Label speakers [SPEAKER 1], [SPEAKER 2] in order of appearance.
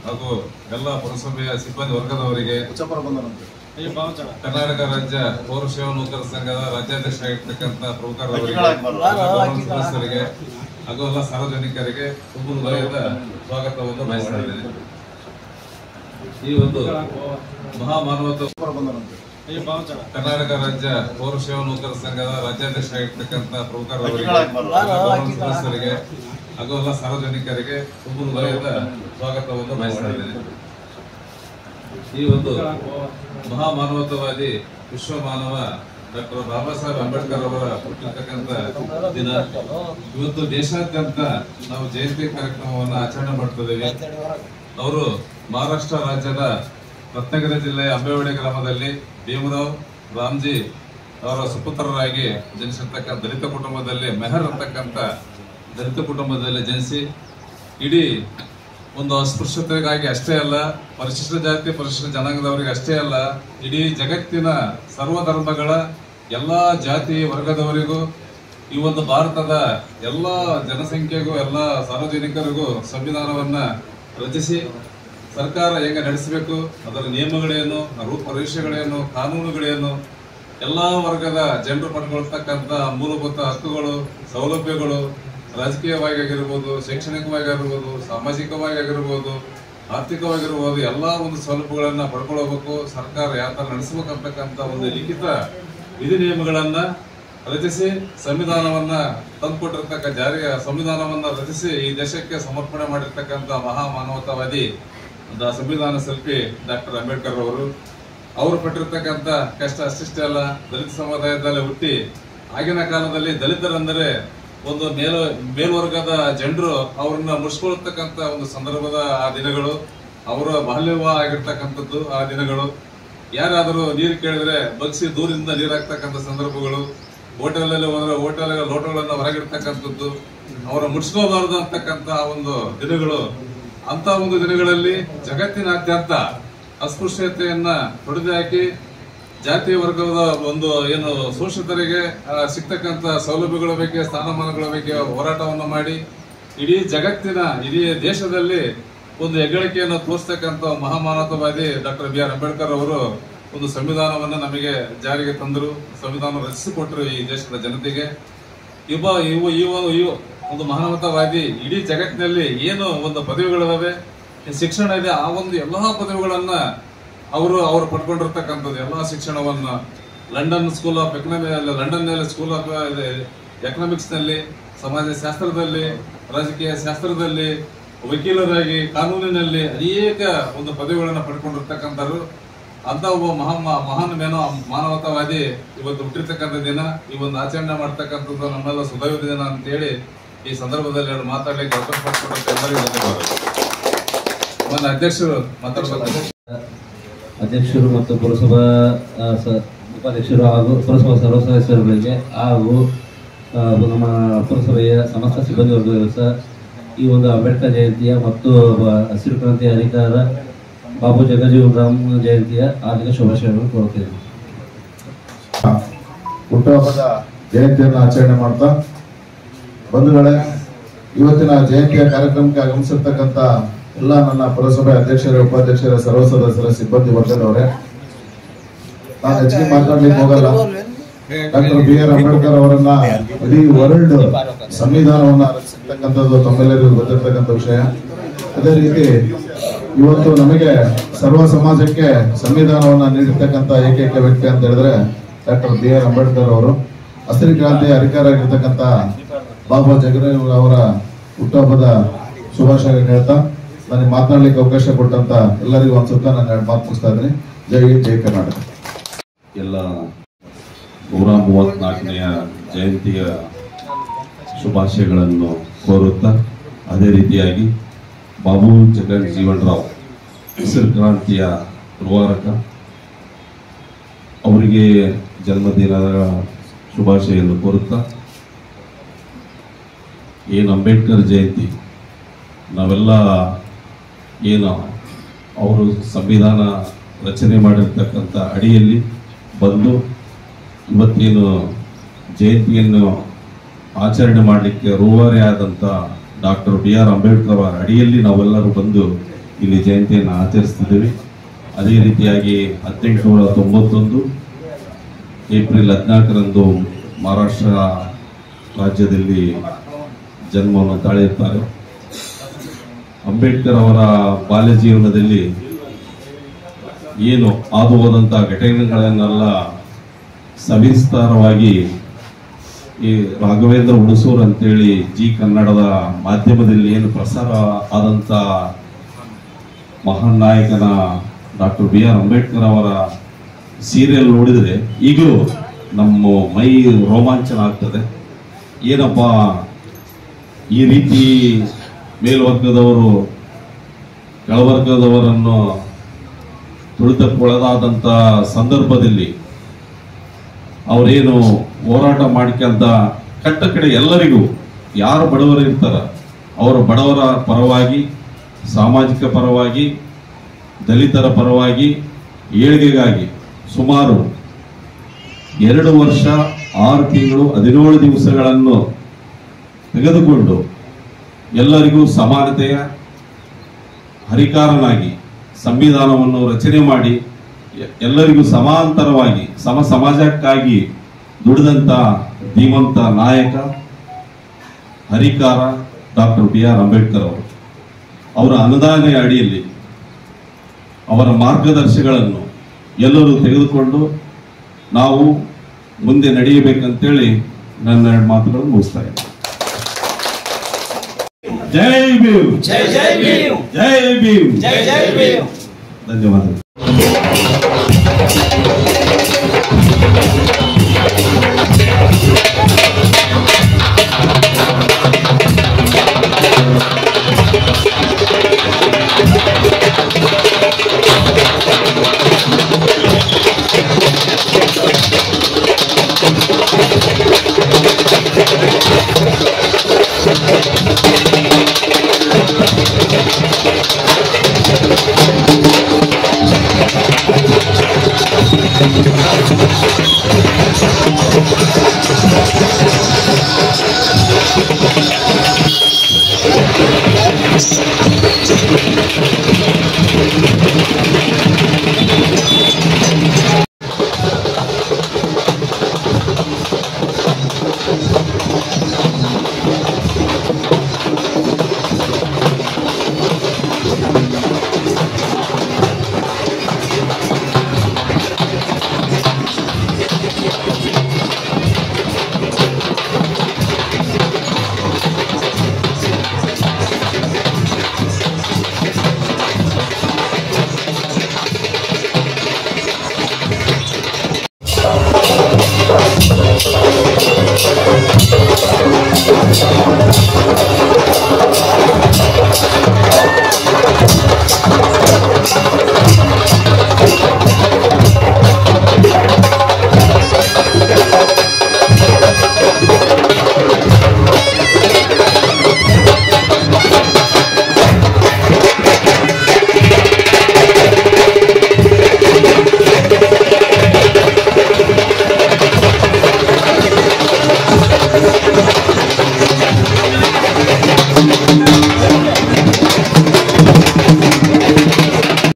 [SPEAKER 1] ಹಾಗೂ ಎಲ್ಲ ಪುರಸಭೆಯ ಸಿಬ್ಬಂದಿ ವರ್ಗದವರಿಗೆ ಕರ್ನಾಟಕ ರಾಜ್ಯ ಪೌರ ಸೇವಾ ನೌಕರ ಸಂಘದ ರಾಜ್ಯಾಧ್ಯಕ್ಷರಾಗಿರ್ತಕ್ಕಂಥ ಪ್ರಮುಖರವರಿಗೆ ಸದಸ್ಯರಿಗೆ ಹಾಗೂ ಎಲ್ಲ ಸಾರ್ವಜನಿಕರಿಗೆ ತುಂಬ ಹೃದಯದ ಸ್ವಾಗತವನ್ನು ಬಯಸ್ತಾ ಇದ್ದೇನೆ. ಈ ಒಂದು ಮಹಾಮಾನವತ್ವ ಕರ್ನಾಟಕ ರಾಜ್ಯ ಪೌರ ಸೇವಾ ನೌಕರ ಸಂಘದ ರಾಜ್ಯಾಧ್ಯಕ್ಷರಾಗಿರ್ತಕ್ಕಂಥ ಪ್ರಮುಖರವರಿಗೆ ಸದಸ್ಯರಿಗೆ ಹಾಗೂ ಎಲ್ಲ ಸಾರ್ವಜನಿಕರಿಗೆ ತುಂಬ ಹೃದಯದ ಸ್ವಾಗತವನ್ನು ಬಯಸ್ತಾ ಇದ್ದೇನೆ. ಈ ಒಂದು ಮಹಾಮಾನವತಾವಾದಿ ವಿಶ್ವ ಮಾನವ ಡಾಕ್ಟರ್ ಬಾಬಾ ಸಾಹೇಬ್ ಅಂಬೇಡ್ಕರ್ ಅವರ ಹುಟ್ಟಿರ್ತಕ್ಕಂಥ ದಿನ. ಇವತ್ತು ದೇಶಾದ್ಯಂತ ನಾವು ಜಯಂತಿ ಕಾರ್ಯಕ್ರಮವನ್ನು ಆಚರಣೆ ಮಾಡ್ತಿದ್ದೇವೆ. ಅವರು ಮಹಾರಾಷ್ಟ್ರ ರಾಜ್ಯದ ರತ್ನಗಿರಿ ಜಿಲ್ಲೆಯ ಅಂಬೇವಾಡಿ ಗ್ರಾಮದಲ್ಲಿ ಭೀಮರಾವ್ ರಾಮ್ಜಿ ಅವರ ಸುಪುತ್ರರಾಗಿ ಜನಿಸಿರ್ತಕ್ಕಂಥ ದಲಿತ ಕುಟುಂಬದಲ್ಲಿ ಮೆಹರ್ ಅಂತಕ್ಕಂಥ ದಲಿತ ಕುಟುಂಬದಲ್ಲಿ ಜನಿಸಿ ಇಡೀ ಒಂದು ಅಸ್ಪೃಶ್ಯತೆಗಾಗಿ ಅಷ್ಟೇ ಅಲ್ಲ, ಪರಿಶಿಷ್ಟ ಜಾತಿ ಪರಿಶಿಷ್ಟ ಜನಾಂಗದವರಿಗೆ ಅಷ್ಟೇ ಅಲ್ಲ, ಇಡೀ ಜಗತ್ತಿನ ಸರ್ವಧರ್ಮಗಳ ಎಲ್ಲ ಜಾತಿ ವರ್ಗದವರಿಗೂ ಈ ಒಂದು ಭಾರತದ ಎಲ್ಲ ಜನಸಂಖ್ಯೆಗೂ ಎಲ್ಲ ಸಾರ್ವಜನಿಕರಿಗೂ ಸಂವಿಧಾನವನ್ನ ರಚಿಸಿ ಸರ್ಕಾರ ಹೇಗೆ ನಡೆಸಬೇಕು, ಅದರ ನಿಯಮಗಳೇನು, ರೂಪರೇಷೆಗಳೇನು, ಕಾನೂನುಗಳೇನು, ಎಲ್ಲ ವರ್ಗದ ಜನರು ಪಡ್ಕೊಳ್ತಕ್ಕಂಥ ಮೂಲಭೂತ ಹಕ್ಕುಗಳು, ಸೌಲಭ್ಯಗಳು ರಾಜಕೀಯವಾಗಿ ಆಗಿರ್ಬೋದು, ಶೈಕ್ಷಣಿಕವಾಗಿ ಆಗಿರ್ಬೋದು, ಸಾಮಾಜಿಕವಾಗಿ ಆಗಿರ್ಬೋದು, ಆರ್ಥಿಕವಾಗಿರ್ಬೋದು, ಎಲ್ಲ ಒಂದು ಸೌಲಭ್ಯಗಳನ್ನ ಪಡ್ಕೊಳ್ಬೇಕು. ಸರ್ಕಾರ ಯಾವ ತರ ನಡೆಸಬೇಕಂತಕ್ಕಂಥ ಒಂದು ಲಿಖಿತ ವಿಧಿ ನಿಯಮಗಳನ್ನ ರಚಿಸಿ ಸಂವಿಧಾನವನ್ನ ತಂದುಕೊಟ್ಟಿರ್ತಕ್ಕ ಜಾರಿಗೆ ಸಂವಿಧಾನವನ್ನ ರಚಿಸಿ ಈ ದೇಶಕ್ಕೆ ಸಮರ್ಪಣೆ ಮಾಡಿರ್ತಕ್ಕಂಥ ಮಹಾ ಮಾನವತಾವಾದಿ ಸಂವಿಧಾನ ಶಿಲ್ಪಿ ಡಾಕ್ಟರ್ ಅಂಬೇಡ್ಕರ್ ಅವರು ಪಟ್ಟಿರ್ತಕ್ಕಂಥ ಕಷ್ಟ ಅಷ್ಟಿಷ್ಟೇ ಅಲ್ಲ. ದಲಿತ ಸಮುದಾಯದಲ್ಲಿ ಹುಟ್ಟಿ ಆಗಿನ ಕಾಲದಲ್ಲಿ ದಲಿತರೆಂದರೆ ಒಂದು ಮೇಲ್ವರ್ಗದ ಜನರು ಅವ್ರನ್ನ ಮುಗಿಸ್ಕೊಳ್ತಕ್ಕಂಥ ಒಂದು ಸಂದರ್ಭದ ಆ ದಿನಗಳು, ಅವರ ಬಾಲ್ಯ ವಿವಾಹ ಆಗಿರ್ತಕ್ಕಂಥದ್ದು ಆ ದಿನಗಳು. ಯಾರಾದರೂ ನೀರು ಕೇಳಿದ್ರೆ ಬಗ್ಸಿ ದೂರದಿಂದ ನೀರಾಗ್ತಕ್ಕಂಥ ಸಂದರ್ಭಗಳು, ಹೋಟೆಲಲ್ಲಿ ಹೋದ್ರೆ ಹೋಟೆಲ್ ಲೋಟಗಳನ್ನ ಹೊರಗಿಡ್ತಕ್ಕಂಥದ್ದು, ಅವರ ಮುಡ್ಸ್ಕೋಬಾರದು ಅಂತಕ್ಕಂಥ ಒಂದು ದಿನಗಳು. ಅಂತ ಒಂದು ದಿನಗಳಲ್ಲಿ ಜಗತ್ತಿನಾದ್ಯಂತ ಅಸ್ಪೃಶ್ಯತೆಯನ್ನ ತೊಡೆದು ಹಾಕಿ ಜಾತಿ ವರ್ಗದ ಒಂದು ಏನು ಶೋಷಿತರಿಗೆ ಸಿಗ್ತಕ್ಕಂಥ ಸೌಲಭ್ಯಗಳ ಬಗ್ಗೆ, ಸ್ಥಾನಮಾನಗಳ ಬಗ್ಗೆ ಹೋರಾಟವನ್ನು ಮಾಡಿ ಇಡೀ ಜಗತ್ತಿನ, ಇಡೀ ದೇಶದಲ್ಲಿ ಒಂದು ಹೆಗ್ಗಳಿಕೆಯನ್ನು ತೋರಿಸ್ತಕ್ಕಂಥ ಮಹಾಮಾನವತಾವಾದಿ ಡಾಕ್ಟರ್ ಬಿ ಆರ್ ಅಂಬೇಡ್ಕರ್ ಅವರು ಒಂದು ಸಂವಿಧಾನವನ್ನು ನಮಗೆ ಜಾರಿಗೆ ತಂದರು, ಸಂವಿಧಾನ ರಚಿಸಿಕೊಟ್ಟರು ಈ ದೇಶದ ಜನತೆಗೆ. ಈ ಒಂದು ಮಾನವತಾವಾದಿ ಇಡೀ ಜಗತ್ತಿನಲ್ಲಿ ಏನು ಒಂದು ಪದವಿಗಳಿದಾವೆ, ಶಿಕ್ಷಣ ಇದೆ, ಆ ಒಂದು ಎಲ್ಲಾ ಪದವಿಗಳನ್ನ ಅವರು ಪಡ್ಕೊಂಡಿರ್ತಕ್ಕಂಥದ್ದು ಎಲ್ಲಾ ಶಿಕ್ಷಣವನ್ನ ಲಂಡನ್ ಸ್ಕೂಲ್ ಆಫ್ ಎಕನಾಮಿಕ್ಸ್ ನಲ್ಲಿ, ಸಮಾಜಶಾಸ್ತ್ರದಲ್ಲಿ, ರಾಜಕೀಯ ಶಾಸ್ತ್ರದಲ್ಲಿ, ವಕೀಲರಾಗಿ, ಕಾನೂನಿನಲ್ಲಿ ಅನೇಕ ಒಂದು ಪದವಿಗಳನ್ನ ಪಡ್ಕೊಂಡಿರ್ತಕ್ಕಂಥವ್ರು. ಅಂತ ಒಬ್ಬ ಮಹಾನ್ ಮಾನವತಾವಾದಿ ಇವತ್ತು ಹುಟ್ಟಿರ್ತಕ್ಕಂಥ ದಿನ, ಈ ಒಂದು ಆಚರಣೆ ಮಾಡ್ತಕ್ಕಂಥದ್ದು ನಮ್ಮೆಲ್ಲ ಸುದೈವ ದಿನ ಅಂತೇಳಿ ಈ ಸಂದರ್ಭದಲ್ಲಿ ಎರಡು ಮಾತಾಡಲಿಕ್ಕೆ ಅವಕಾಶ ಮಾಡಿಕೊಡುತ್ತೆ. ಎಲ್ಲರಿಗೂ ಧನ್ಯವಾದ. ಅಧ್ಯಕ್ಷರು ಮಾತಾಡ್ತಾರೆ.
[SPEAKER 2] ಅಧ್ಯಕ್ಷರು ಮತ್ತು ಪುರಸಭಾ ಉಪಾಧ್ಯಕ್ಷರು ಹಾಗೂ ಪುರಸಭಾ ಸರ್ವ ಸದಸ್ಯರುಗಳಿಗೆ ಹಾಗೂ ನಮ್ಮ ಪುರಸಭೆಯ ಸಮಸ್ತ ಸಿಬ್ಬಂದಿ ವರ್ಗಗಳು ಸಹ ಈ ಒಂದು ಅಂಬೇಡ್ಕರ್ ಜಯಂತಿಯ ಮತ್ತು ಹಸಿರು ಕ್ರಾಂತಿಯ ಅಧಿಕಾರ ಬಾಬು ಜಗಜೀವನ್ ರಾಮ್ ಜಯಂತಿಯ ಆರ್ಥಿಕ ಶುಭಾಶಯಗಳನ್ನು ಕೋರುತ್ತೇವೆ.
[SPEAKER 3] ಹುಟ್ಟುಹಬ್ಬದ ಜಯಂತಿಯನ್ನು ಆಚರಣೆ ಮಾಡ್ತಾ ಬಂಧುಗಳೇ, ಇವತ್ತಿನ ಜಯಂತಿಯ ಕಾರ್ಯಕ್ರಮಕ್ಕೆ ಆಗಮಿಸಿರ್ತಕ್ಕಂಥ ಎಲ್ಲ ನನ್ನ ಪುರಸಭೆ ಅಧ್ಯಕ್ಷರೇ, ಉಪಾಧ್ಯಕ್ಷರ, ಸರ್ವ ಸದಸ್ಯರ, ಸಿಬ್ಬಂದಿ ವರ್ಗದವರೇ, ನಾನು ಹೆಚ್ಚಿಗೆ ಮಾತನಾಡ್ಲಿಕ್ಕೆ ಹೋಗಲ್ಲ. ಡಾಕ್ಟರ್ ಬಿ ಆರ್ ಅಂಬೇಡ್ಕರ್ ಅವರನ್ನ ಇಡೀ ವರ್ಲ್ಡ್ ಸಂವಿಧಾನವನ್ನ ರಚಿಸಿರ್ತಕ್ಕಂಥದ್ದು ತಮ್ಮೆಲ್ಲರಿಗೂ ಗೊತ್ತಿರ್ತಕ್ಕಂಥ ವಿಷಯ. ಅದೇ ರೀತಿ ಇವತ್ತು ನಮಗೆ ಸರ್ವ ಸಮಾಜಕ್ಕೆ ಸಂವಿಧಾನವನ್ನ ನೀಡಿರ್ತಕ್ಕಂಥ ಏಕೈಕ ವ್ಯಕ್ತಿ ಅಂತ ಹೇಳಿದ್ರೆ ಡಾಕ್ಟರ್ ಬಿ ಆರ್ ಅಂಬೇಡ್ಕರ್ ಅವರು. ಹಸಿರು ಕ್ರಾಂತಿಯ ಅಧಿಕಾರ ಆಗಿರ್ತಕ್ಕಂಥ ಬಾಬಾ ಜಗಜೀವನ್ ಅವರ ಹುಟ್ಟುಹಬ್ಬದ ಶುಭಾಶಯ ಹೇಳ್ತಾ ನನಗೆ ಮಾತನಾಡ್ಲಿಕ್ಕೆ ಅವಕಾಶ ಕೊಟ್ಟಂತ ಎಲ್ಲರಿಗೂ ಅನ್ಸುತ್ತಾ ನಾನು ಎರಡು ಮಾತು ಮುಗಿಸ್ತಾ ಇದ್ದೀನಿ. ಜೈ ಹಿಂದ್, ಜೈ ಕರ್ನಾಟಕ.
[SPEAKER 4] ಎಲ್ಲ 134ನೆಯ ಜಯಂತಿಯ ಶುಭಾಶಯಗಳನ್ನು ಕೋರುತ್ತಾ, ಅದೇ ರೀತಿಯಾಗಿ ಬಾಬು ಜಗಜೀವನ್ ರಾವ್ ಹಸಿರು ಕ್ರಾಂತಿಯ ಪುರವಾರಕ ಅವರಿಗೆ ಜನ್ಮದಿನದ ಶುಭಾಶಯವನ್ನು ಕೋರುತ್ತಾ, ಏನು ಅಂಬೇಡ್ಕರ್ ಜಯಂತಿ ನಾವೆಲ್ಲ ಏನು ಅವರು ಸಂವಿಧಾನ ರಚನೆ ಮಾಡಿರ್ತಕ್ಕಂಥ ಅಡಿಯಲ್ಲಿ ಬಂದು ಇವತ್ತೇನು ಜಯಂತಿಯನ್ನು ಆಚರಣೆ ಮಾಡಲಿಕ್ಕೆ ರೂವಾರಿ ಆದಂಥ ಡಾಕ್ಟರ್ ಬಿ ಆರ್ ಅಂಬೇಡ್ಕರ್ ಅವರ ಅಡಿಯಲ್ಲಿ ನಾವೆಲ್ಲರೂ ಬಂದು ಇಲ್ಲಿ ಜಯಂತಿಯನ್ನು ಆಚರಿಸ್ತಿದ್ದೀವಿ. ಅದೇ ರೀತಿಯಾಗಿ 1891 ಏಪ್ರಿಲ್ 14ರಂದು ಮಹಾರಾಷ್ಟ್ರ ರಾಜ್ಯದಲ್ಲಿ ಜನ್ಮವನ್ನು ತಾಳಿರ್ತಾರೆ. ಅಂಬೇಡ್ಕರ್ ಅವರ ಬಾಲ್ಯ ಜೀವನದಲ್ಲಿ ಏನು ಹಾದು ಹೋದಂಥ ಘಟನೆಗಳನ್ನೆಲ್ಲ ಸವಿಸ್ತಾರವಾಗಿ ಈ ರಾಘವೇಂದ್ರ ಹುಣಸೂರ್ ಅಂತೇಳಿ ಕನ್ನಡದ ಮಾಧ್ಯಮದಲ್ಲಿ ಏನು ಪ್ರಸಾರ ಆದಂಥ ಮಹಾನ್ ನಾಯಕನ ಡಾಕ್ಟರ್ ಬಿ ಆರ್ ಅಂಬೇಡ್ಕರ್ ಅವರ ಸೀರಿಯಲ್ ನೋಡಿದರೆ ಈಗಲೂ ನಮ್ಮ ಮೈ ರೋಮಾಂಚನ ಆಗ್ತದೆ. ಏನಪ್ಪ ಈ ರೀತಿ ಮೇಲ್ವರ್ಗದವರು ಕೆಳವರ್ಗದವರನ್ನು ತುಳಿತಕ್ಕೊಳಗಾದಂಥ ಸಂದರ್ಭದಲ್ಲಿ ಅವರೇನು ಹೋರಾಟ ಮಾಡ್ಕೊಂತ ಕಟ್ಟ ಕಡೆ ಎಲ್ಲರಿಗೂ ಯಾರು ಬಡವರು ಇರ್ತಾರ ಅವರ ಬಡವರ ಪರವಾಗಿ, ಸಾಮಾಜಿಕ ಪರವಾಗಿ, ದಲಿತರ ಪರವಾಗಿ ಏಳಿಗೆಗಾಗಿ ಸುಮಾರು 2 ವರ್ಷ 6 ತಿಂಗಳು 17 ದಿವಸಗಳನ್ನು ತೆಗೆದುಕೊಂಡು ಎಲ್ಲರಿಗೂ ಸಮಾನತೆಯ ಹರಿಕಾರನಾಗಿ ಸಂವಿಧಾನವನ್ನು ರಚನೆ ಮಾಡಿ ಎಲ್ಲರಿಗೂ ಸಮಾಂತರವಾಗಿ ಸಮ ಸಮಾಜಕ್ಕಾಗಿ ದುಡಿದಂತ ಧೀಮಂತ ನಾಯಕ, ಹರಿಕಾರ ಡಾಕ್ಟರ್ ಬಿ ಆರ್ ಅಂಬೇಡ್ಕರ್ ಅವರು. ಅವರ ಅನುದಾನ ಅಡಿಯಲ್ಲಿ ಅವರ ಮಾರ್ಗದರ್ಶಿಗಳನ್ನು ಎಲ್ಲರೂ ತೆಗೆದುಕೊಂಡು ನಾವು ಮುಂದೆ ನಡೆಯಬೇಕಂತೇಳಿ ನನ್ನ 2 ಮಾತುಗಳನ್ನು ಮುಗಿಸ್ತಾ ಇದ್ದೀನಿ. ಜೈ ಭೀಮ್, ಜೈ ಜೈ ಭೀಮ್, ಜೈ ಭೀಮ್, ಜೈ ಜೈ ಭೀಮ್. ಧನ್ಯವಾದಗಳು.
[SPEAKER 5] Thank you.